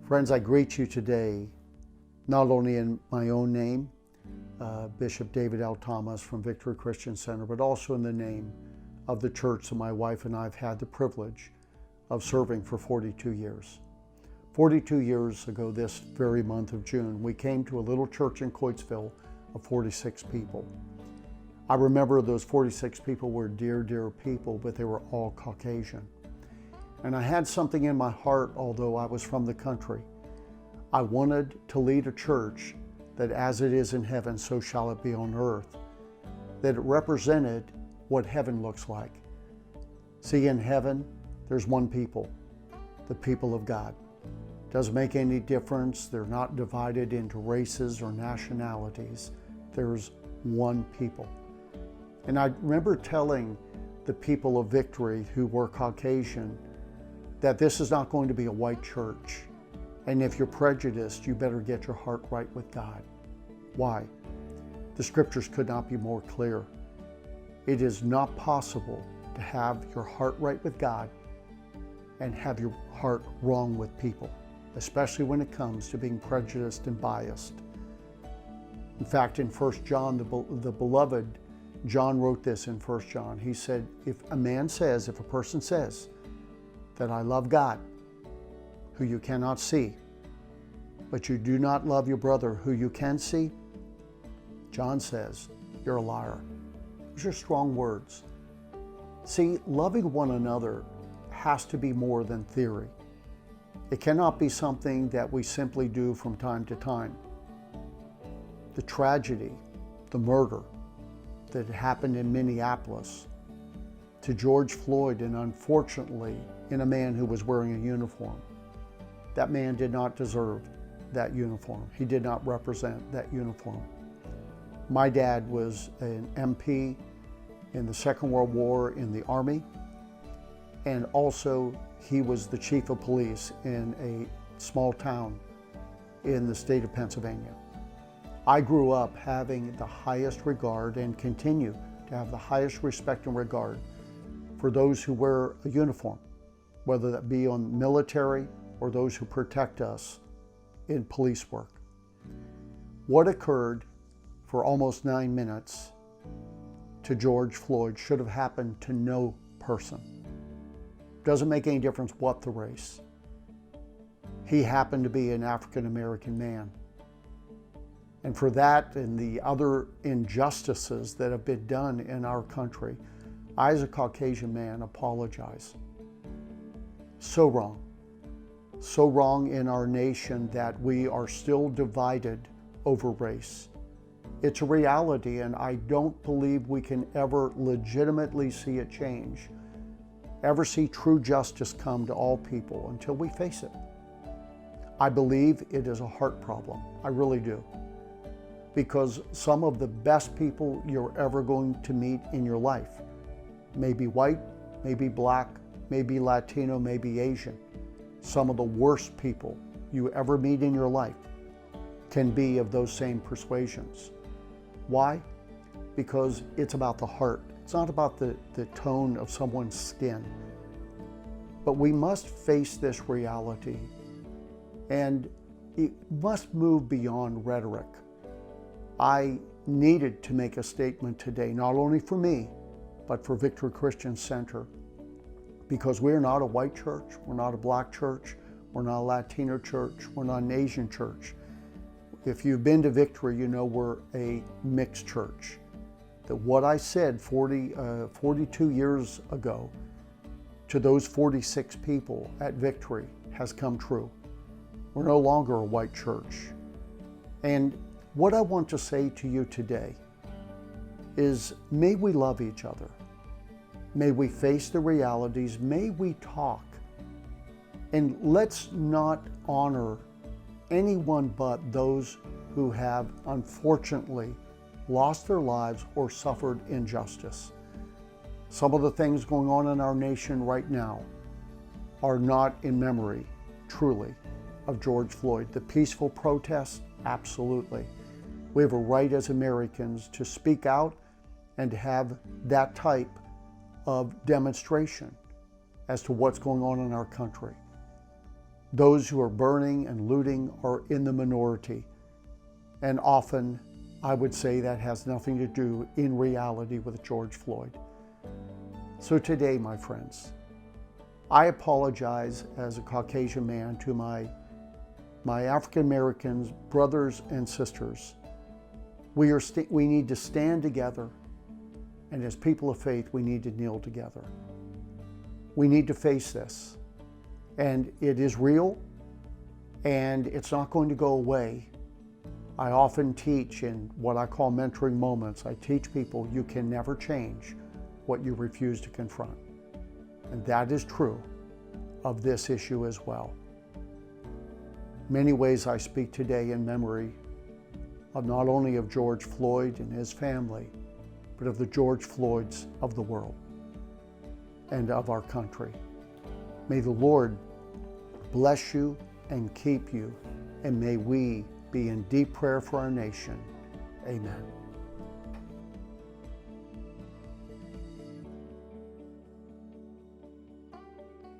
Friends, I greet you today, not only in my own name, Bishop David L. Thomas from Victory Christian Center, but also in the name of the church that my wife and I have had the privilege of serving for 42 years. 42 years ago, this very month of June, we came to a little church in Coatesville of 46 people. I remember those 46 people were dear, dear people, but they were all Caucasian. And I had something in my heart, although I was from the country. I wanted to lead a church that as it is in heaven, so shall it be on earth, that it represented what heaven looks like. See, in heaven, there's one people, the people of God. Doesn't make any difference. They're not divided into races or nationalities. There's one people. And I remember telling the people of Victory who were Caucasian that this is not going to be a white church. And if you're prejudiced, you better get your heart right with God. Why? The scriptures could not be more clear. It is not possible to have your heart right with God and have your heart wrong with people, especially when it comes to being prejudiced and biased. In fact, in 1 John, the beloved John wrote this in 1 John. He said, if a person says that I love God, who you cannot see, but you do not love your brother who you can see, John says, you're a liar. Those are strong words. See, loving one another has to be more than theory. It cannot be something that we simply do from time to time. The tragedy, the murder that happened in Minneapolis to George Floyd, and unfortunately in a man who was wearing a uniform. That man did not deserve that uniform. He did not represent that uniform. My dad was an MP in the Second World War in the Army, and also he was the chief of police in a small town in the state of Pennsylvania. I grew up having the highest regard and continue to have the highest respect and regard for those who wear a uniform, whether that be on military or those who protect us in police work. What occurred for almost 9 minutes to George Floyd should have happened to no person. Doesn't make any difference what the race. He happened to be an African American man. And for that and the other injustices that have been done in our country, I, as a Caucasian man, apologize. So wrong. So wrong in our nation that we are still divided over race. It's a reality, and I don't believe we can ever legitimately see it change, ever see true justice come to all people until we face it. I believe it is a heart problem. I really do. Because some of the best people you're ever going to meet in your life may be white, may be black, may be Latino, may be Asian. Some of the worst people you ever meet in your life can be of those same persuasions. Why? Because it's about the heart. It's not about the tone of someone's skin. But we must face this reality, and it must move beyond rhetoric. I needed to make a statement today, not only for me, but for Victory Christian Center, because we're not a white church, we're not a black church, we're not a Latino church, we're not an Asian church. If you've been to Victory, you know we're a mixed church. That what I said 42 years ago to those 46 people at Victory has come true. We're no longer a white church. And what I want to say to you today is, may we love each other. May we face the realities. May we talk. And let's not honor anyone but those who have unfortunately lost their lives or suffered injustice. Some of the things going on in our nation right now are not in memory, truly, of George Floyd. The peaceful protest, absolutely. We have a right as Americans to speak out and to have that type of demonstration as to what's going on in our country. Those who are burning and looting are in the minority. And often, I would say that has nothing to do in reality with George Floyd. So today, my friends, I apologize as a Caucasian man to my African Americans, brothers and sisters. We need to stand together, and as people of faith, we need to kneel together. We need to face this, and it is real, and it's not going to go away. I often teach in what I call mentoring moments. I teach people you can never change what you refuse to confront. And that is true of this issue as well. Many ways I speak today in memory of not only of George Floyd and his family, but of the George Floyds of the world and of our country. May the Lord bless you and keep you, and may we be in deep prayer for our nation. Amen.